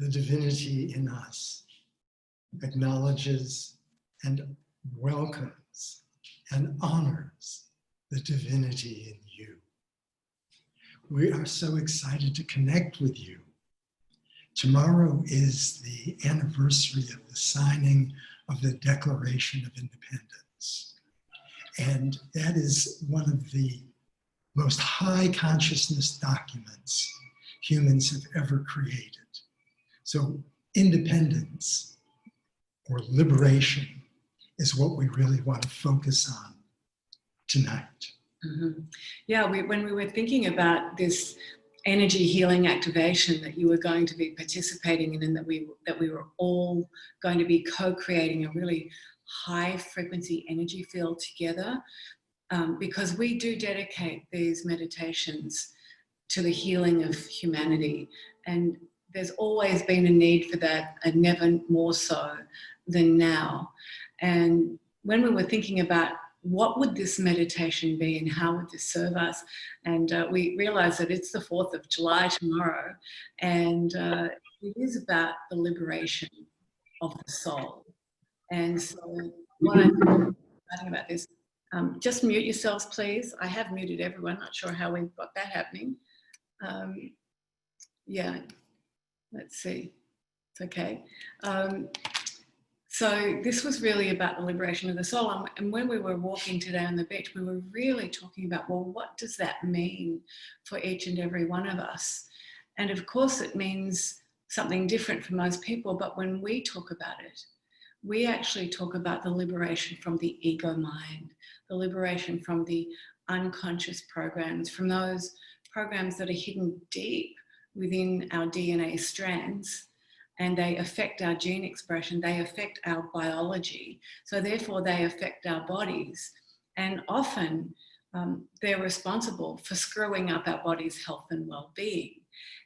the divinity in us, acknowledges and welcomes and honors the divinity in you. We are so excited to connect with you. Tomorrow is the anniversary of the signing of the Declaration of Independence. And that is one of the most high consciousness documents humans have ever created. So independence or liberation is what we really want to focus on tonight. Mm-hmm. Yeah, when we were thinking about this energy healing activation that you were going to be participating in, and that we were all going to be co-creating a really high frequency energy field together, because we do dedicate these meditations to the healing of humanity, and there's always been a need for that, and never more so than now. And when we were thinking about what would this meditation be and how would this serve us, and we realized that it's the 4th of July tomorrow, and it is about the liberation of the soul. And so what I'm writing about this, just mute yourselves, please. I have muted everyone, not sure how we've got that happening. Yeah, let's see, it's okay. So this was really about the liberation of the soul. And when we were walking today on the beach, we were really talking about, well, what does that mean for each and every one of us? And of course, it means something different for most people. But when we talk about it, we actually talk about the liberation from the ego mind, the liberation from the unconscious programs, from those programs that are hidden deep within our DNA strands, and they affect our gene expression, they affect our biology, so therefore they affect our bodies. And often they're responsible for screwing up our body's health and well-being.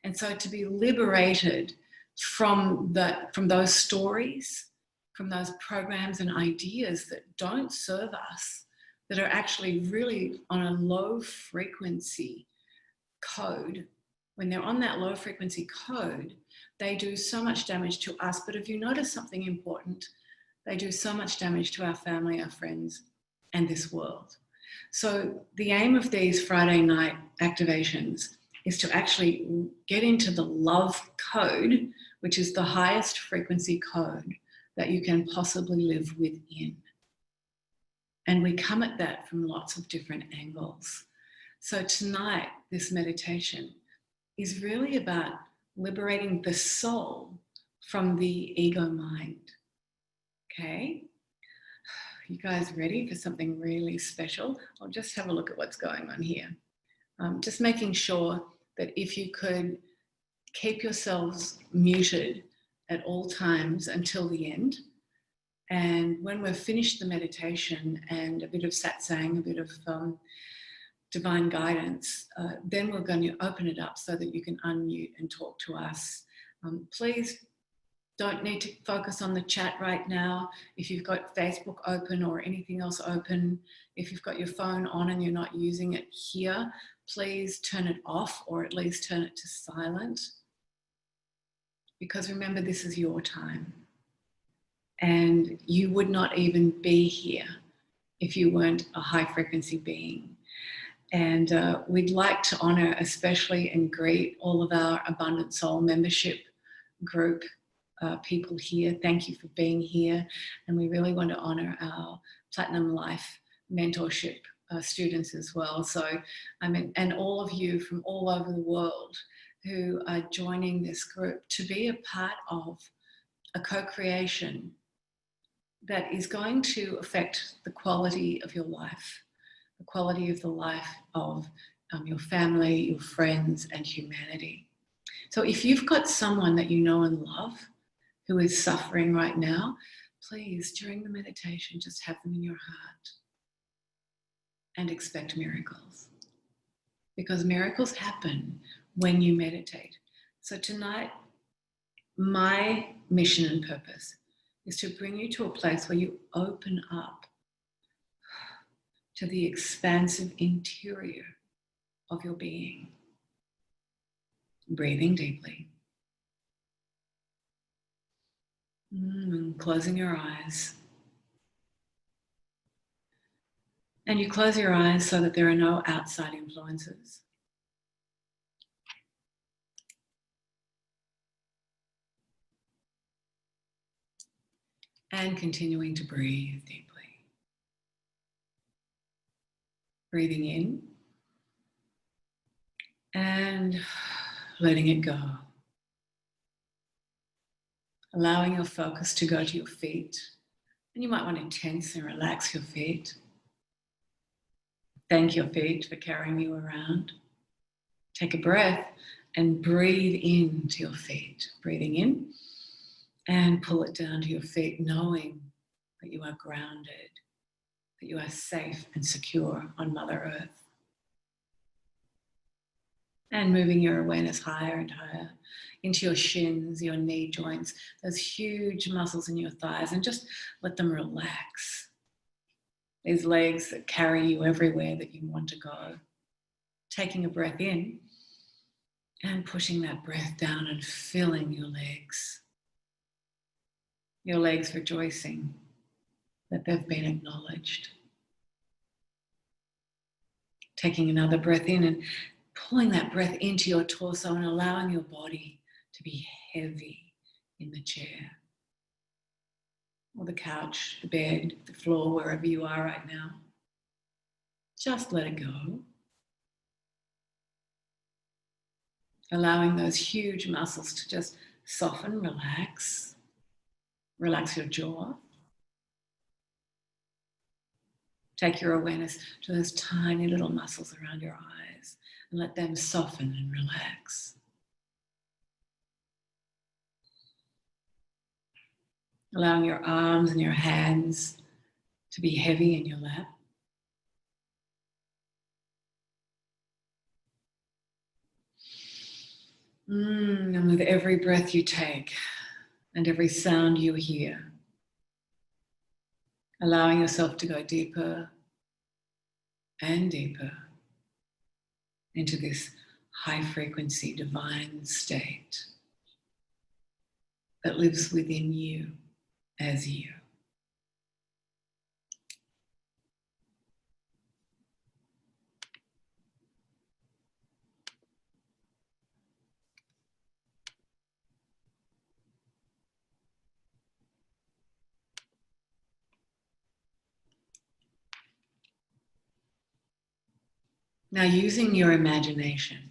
And so to be liberated from those stories, from those programs and ideas that don't serve us, that are actually really on a low frequency code, when they're on that low frequency code, they do so much damage to us. But if you notice something important, they do so much damage to our family, our friends, and this world. So the aim of these Friday night activations is to actually get into the love code, which is the highest frequency code that you can possibly live within. And we come at that from lots of different angles. So tonight, this meditation is really about liberating the soul from the ego mind. Okay? You guys ready for something really special? I'll just have a look at what's going on here. Just making sure that if you could keep yourselves muted at all times until the end. And when we've finished the meditation and a bit of satsang, a bit of divine guidance, then we're going to open it up so that you can unmute and talk to us. Please don't need to focus on the chat right now. If you've got Facebook open or anything else open, if you've got your phone on and you're not using it here, please turn it off, or at least turn it to silent. Because remember, this is your time. And you would not even be here if you weren't a high frequency being. And we'd like to honor especially and greet all of our Abundant Soul membership group people here. Thank you for being here. And we really want to honor our Platinum Life mentorship students as well. So, and all of you from all over the world who are joining this group to be a part of a co-creation that is going to affect the quality of your life, the quality of the life of your family, your friends, and humanity. So if you've got someone that you know and love who is suffering right now, please, during the meditation, just have them in your heart and expect miracles. Because miracles happen when you meditate. So tonight, my mission and purpose is to bring you to a place where you open up to the expansive interior of your being. Breathing deeply. Closing your eyes. And you close your eyes so that there are no outside influences. And continuing to breathe deeply. Breathing in and letting it go. Allowing your focus to go to your feet. And you might want to tense and relax your feet. Thank your feet for carrying you around. Take a breath and breathe into your feet. Breathing in and pull it down to your feet, knowing that you are grounded, that you are safe and secure on Mother Earth. And moving your awareness higher and higher into your shins, your knee joints, those huge muscles in your thighs, and just let them relax. These legs that carry you everywhere that you want to go. Taking a breath in and pushing that breath down and filling your legs. Your legs rejoicing that they've been acknowledged. Taking another breath in and pulling that breath into your torso and allowing your body to be heavy in the chair or the couch, the bed, the floor, wherever you are right now. Just let it go. Allowing those huge muscles to just soften, relax. Relax your jaw. Take your awareness to those tiny little muscles around your eyes and let them soften and relax. Allowing your arms and your hands to be heavy in your lap. And with every breath you take and every sound you hear, allowing yourself to go deeper and deeper into this high frequency divine state that lives within you as you. Now, using your imagination,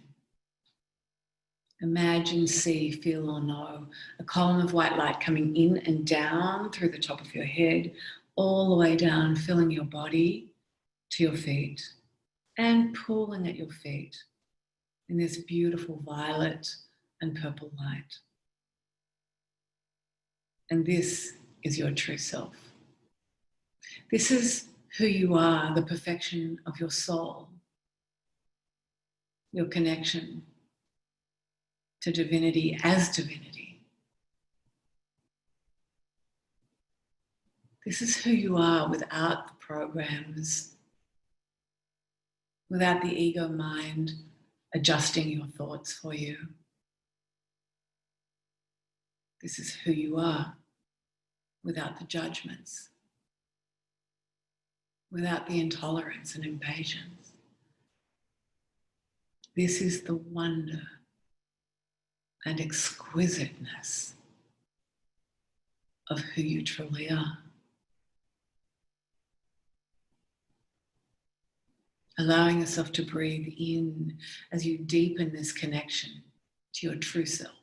imagine, see, feel, or know a column of white light coming in and down through the top of your head, all the way down, filling your body to your feet and pulling at your feet in this beautiful violet and purple light. And this is your true self. This is who you are, the perfection of your soul, your connection to divinity as divinity. This is who you are without the programs, without the ego mind adjusting your thoughts for you. This is who you are without the judgments, without the intolerance and impatience. This is the wonder and exquisiteness of who you truly are. Allowing yourself to breathe in as you deepen this connection to your true self.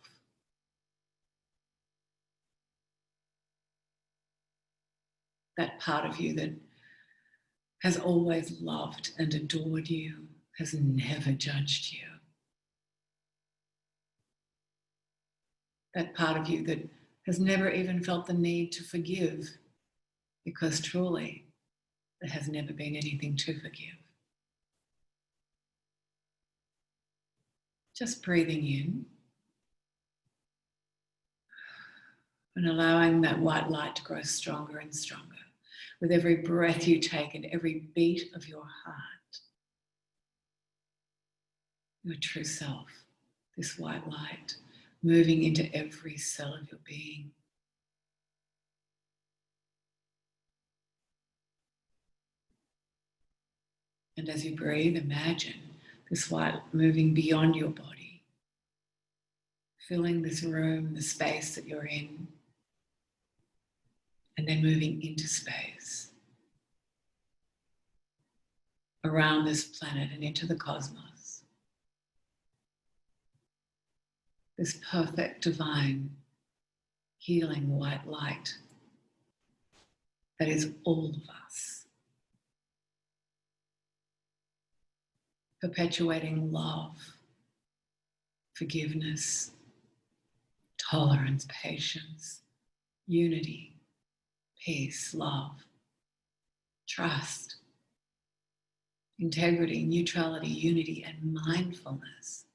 That part of you that has always loved and adored you, has never judged you. That part of you that has never even felt the need to forgive, because truly there has never been anything to forgive. Just breathing in and allowing that white light to grow stronger and stronger with every breath you take and every beat of your heart. Your true self, this white light, moving into every cell of your being, And as you breathe, imagine this light moving beyond your body, filling this room, the space that you're in, and then moving into space, around this planet and into the cosmos. This perfect, divine, healing white light that is all of us, perpetuating love, forgiveness, tolerance, patience, unity, peace, love, trust, integrity, neutrality, unity, and mindfulness.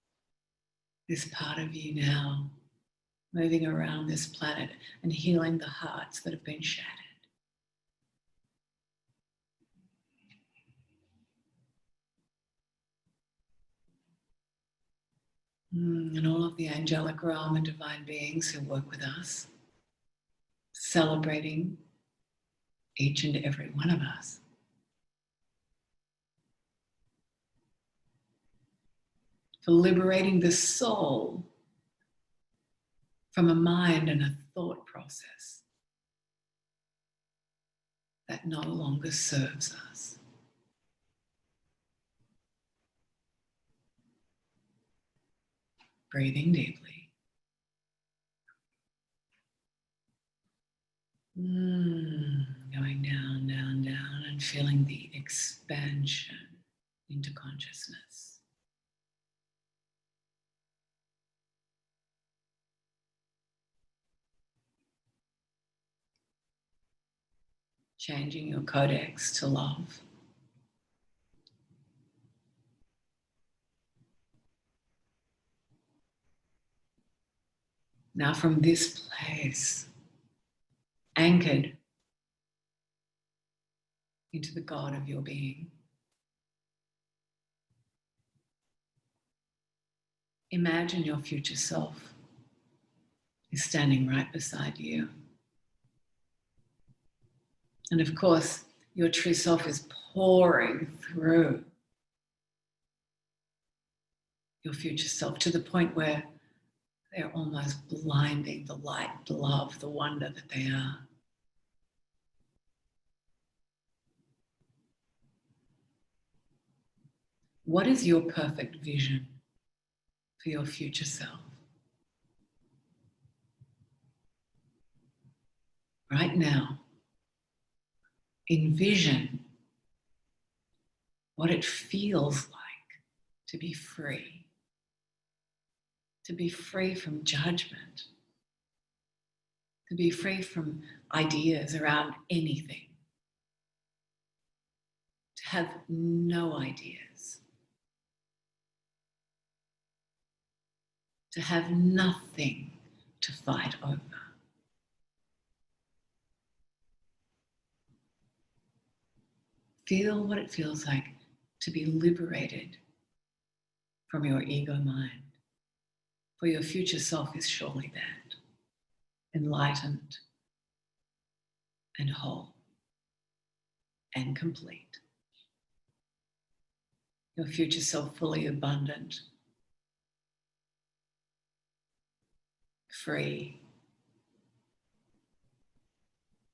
This part of you now moving around this planet and healing the hearts that have been shattered. And all of the angelic realm and divine beings who work with us, celebrating each and every one of us. For liberating the soul from a mind and a thought process that no longer serves us. Breathing deeply. Going down, down, down, and feeling the expansion into consciousness. Changing your codex to love. Now from this place, anchored into the God of your being, imagine your future self is standing right beside you. And of course, your true self is pouring through your future self to the point where they're almost blinding the light, the love, the wonder that they are. What is your perfect vision for your future self? Right now, envision what it feels like to be free from judgment, to be free from ideas around anything, to have no ideas, to have nothing to fight over. Feel what it feels like to be liberated from your ego mind. For your future self is surely that, enlightened and whole and complete. Your future self fully abundant, free,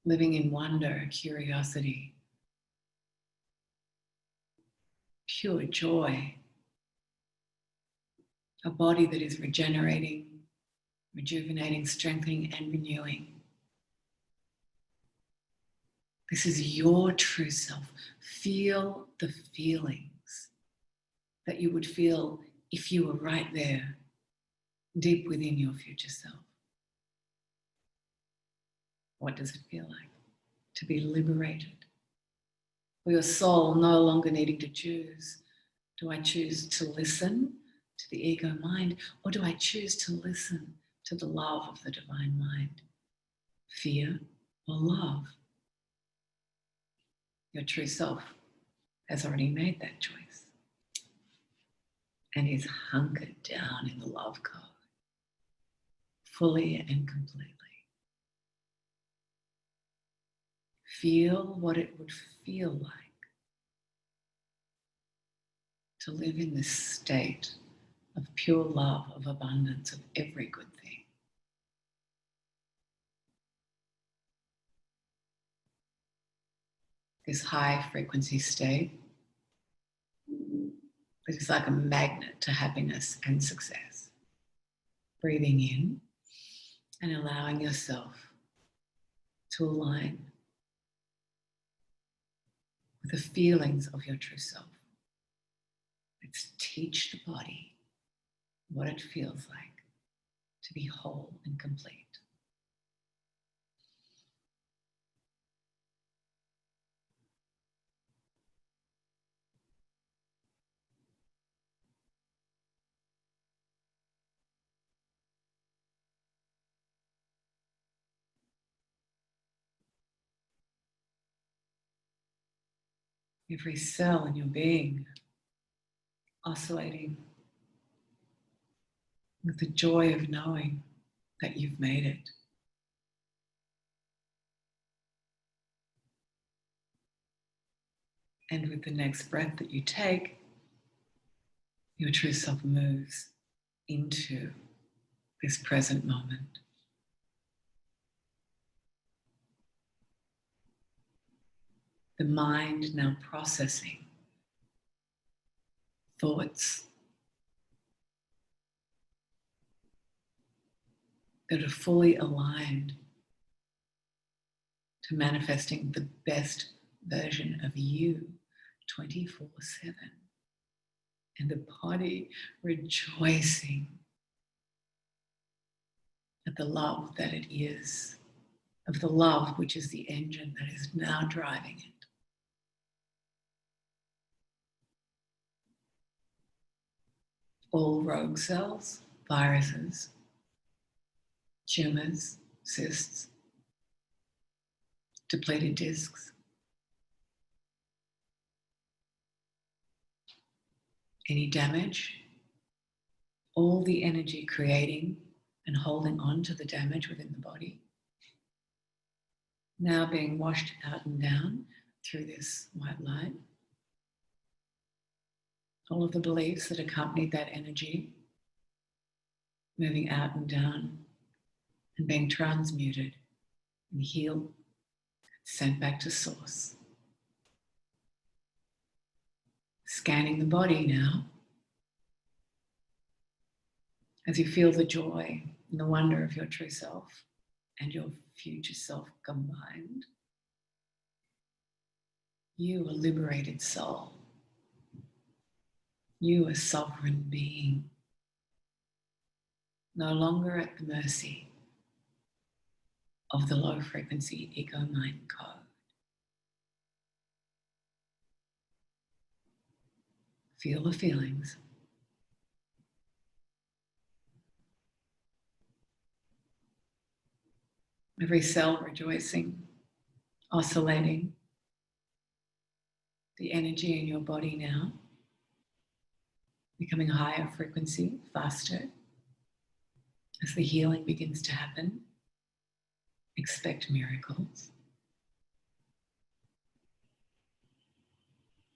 living in wonder, curiosity, pure joy, a body that is regenerating, rejuvenating, strengthening, and renewing. This is your true self. Feel the feelings that you would feel if you were right there, deep within your future self. What does it feel like to be liberated? For your soul no longer needing to choose. Do I choose to listen to the ego mind, or do I choose to listen to the love of the divine mind? Fear or love? Your true self has already made that choice and is hunkered down in the love code, fully and completely. Feel what it would feel like to live in this state of pure love, of abundance, of every good thing. This high frequency state that is like a magnet to happiness and success. Breathing in and allowing yourself to align with the feelings of your true self. Let's teach the body what it feels like to be whole and complete. Every cell in your being oscillating with the joy of knowing that you've made it. And with the next breath that you take, your true self moves into this present moment. The mind now processing thoughts that are fully aligned to manifesting the best version of you 24/7. And the body rejoicing at the love that it is, of the love which is the engine that is now driving it. All rogue cells, viruses, tumors, cysts, depleted discs, any damage, all the energy creating and holding on to the damage within the body, now being washed out and down through this white light. All of the beliefs that accompanied that energy moving out and down and being transmuted and healed, sent back to source. Scanning the body now as you feel the joy and the wonder of your true self and your future self combined. You, a liberated soul. You, a sovereign being. No longer at the mercy of the low frequency ego mind code. Feel the feelings. Every cell rejoicing, oscillating. The energy in your body now becoming higher frequency, faster. As the healing begins to happen, expect miracles.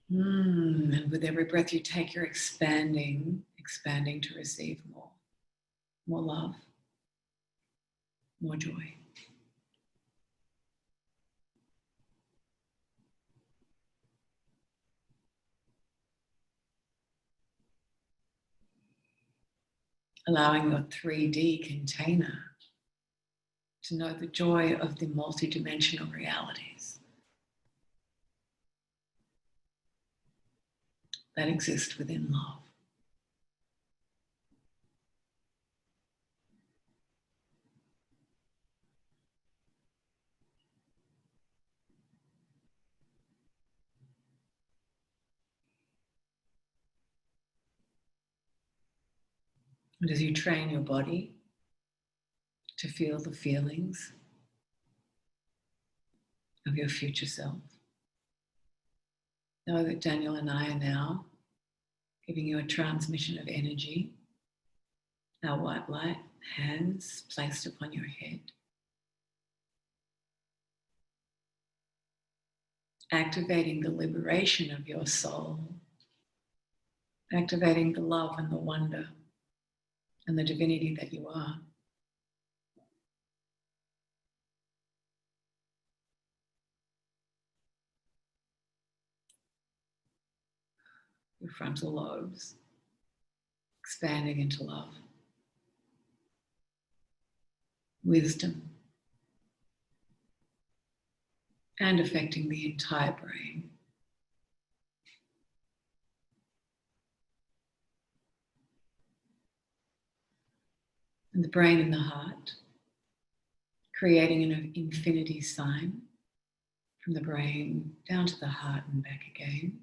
And with every breath you take, you're expanding to receive more love, more joy. Allowing your 3D container to know the joy of the multidimensional realities that exist within love. And as you train your body to feel the feelings of your future self, know that Daniel and I are now giving you a transmission of energy. Our white light, hands placed upon your head. Activating the liberation of your soul activating the love and the wonder and the divinity that you are. Your frontal lobes expanding into love, wisdom, and affecting the entire brain. And the brain and the heart, creating an infinity sign from the brain down to the heart and back again.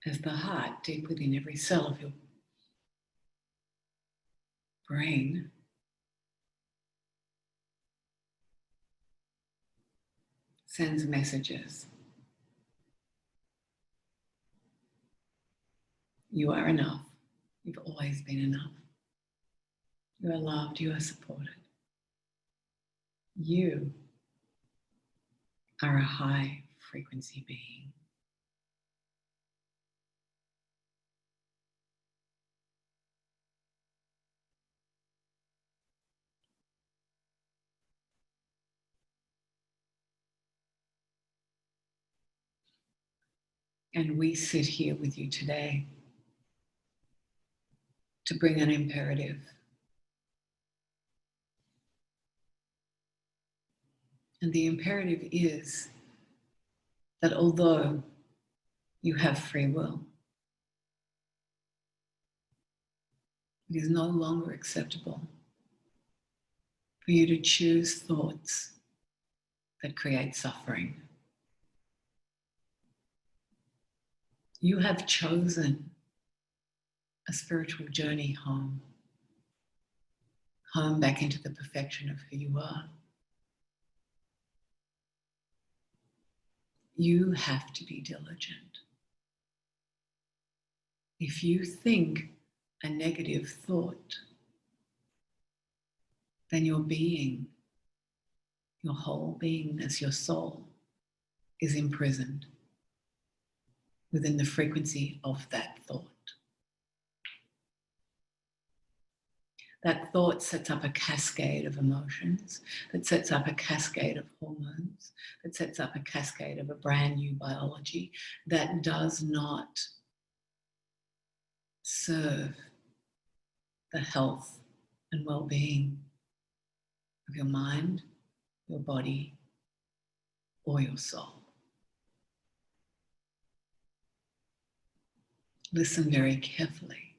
As the heart, deep within every cell of your brain, sends messages. You are enough. You've always been enough. You are loved. You are supported. You are a high frequency being. And we sit here with you today to bring an imperative. And the imperative is that although you have free will, it is no longer acceptable for you to choose thoughts that create suffering. You have chosen a spiritual journey home back into the perfection of who you are. You have to be diligent. If you think a negative thought, then your being, your whole beingness, your soul, is imprisoned within the frequency of that thought. That thought sets up a cascade of emotions, that sets up a cascade of hormones, that sets up a cascade of a brand new biology that does not serve the health and well-being of your mind, your body, or your soul. Listen very carefully.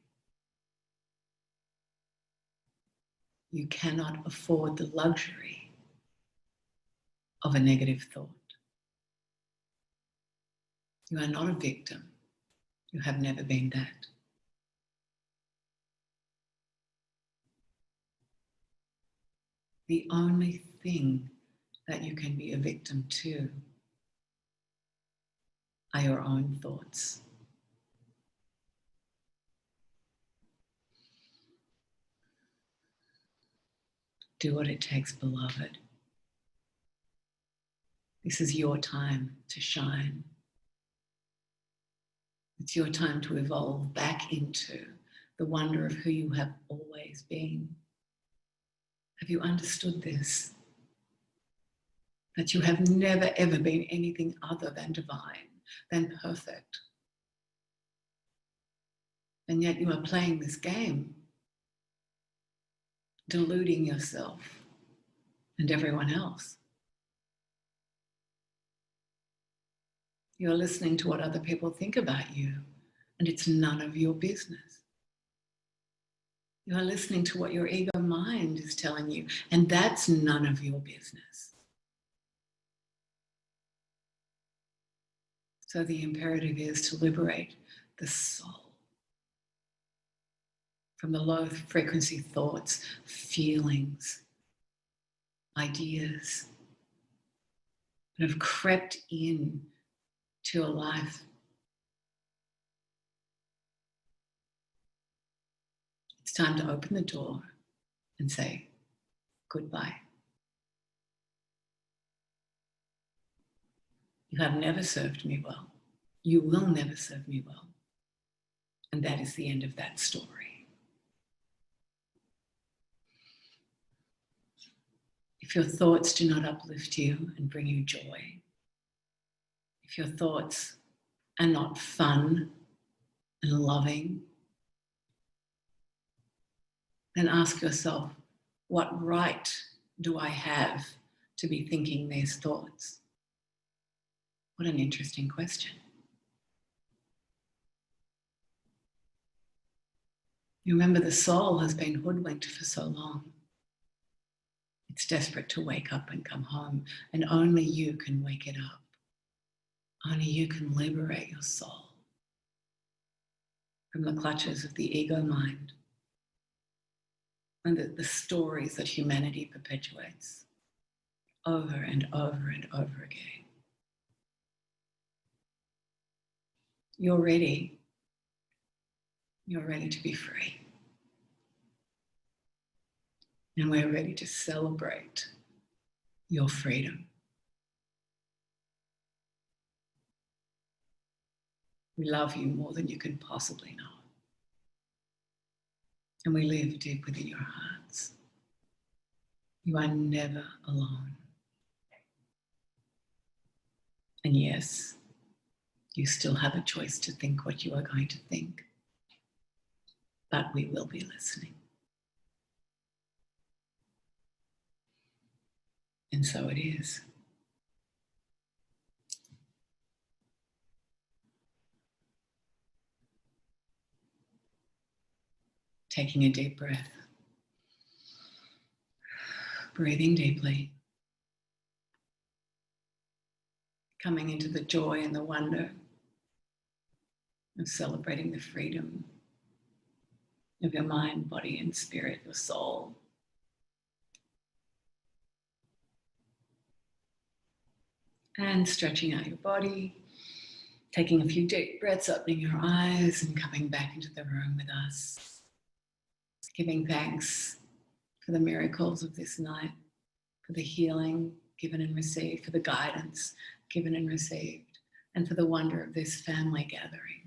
You cannot afford the luxury of a negative thought. You are not a victim. You have never been that. The only thing that you can be a victim to are your own thoughts. Do what it takes, beloved. This is your time to shine. It's your time to evolve back into the wonder of who you have always been. Have you understood this? That you have never ever been anything other than divine, than perfect. And yet you are playing this game, deluding yourself and everyone else. You're listening to what other people think about you, and it's none of your business. You are listening to what your ego mind is telling you, and that's none of your business. So the imperative is to liberate the soul from the low frequency thoughts, feelings, ideas that have crept in to your life. It's time to open the door and say goodbye. You have never served me well. You will never serve me well. And that is the end of that story. If your thoughts do not uplift you and bring you joy, if your thoughts are not fun and loving, then ask yourself, what right do I have to be thinking these thoughts? What an interesting question. You remember, the soul has been hoodwinked for so long. It's desperate to wake up and come home, and only you can wake it up. Only you can liberate your soul from the clutches of the ego mind and the stories that humanity perpetuates over and over and over again. You're ready. You're ready to be free. And we're ready to celebrate your freedom. We love you more than you can possibly know. And we live deep within your hearts. You are never alone. And yes, you still have a choice to think what you are going to think, but we will be listening. And so it is. Taking a deep breath. Breathing deeply. Coming into the joy and the wonder of celebrating the freedom of your mind, body, and spirit, your soul. And stretching out your body, taking a few deep breaths, opening your eyes and coming back into the room with us. Giving thanks for the miracles of this night, for the healing given and received, for the guidance given and received, and for the wonder of this family gathering.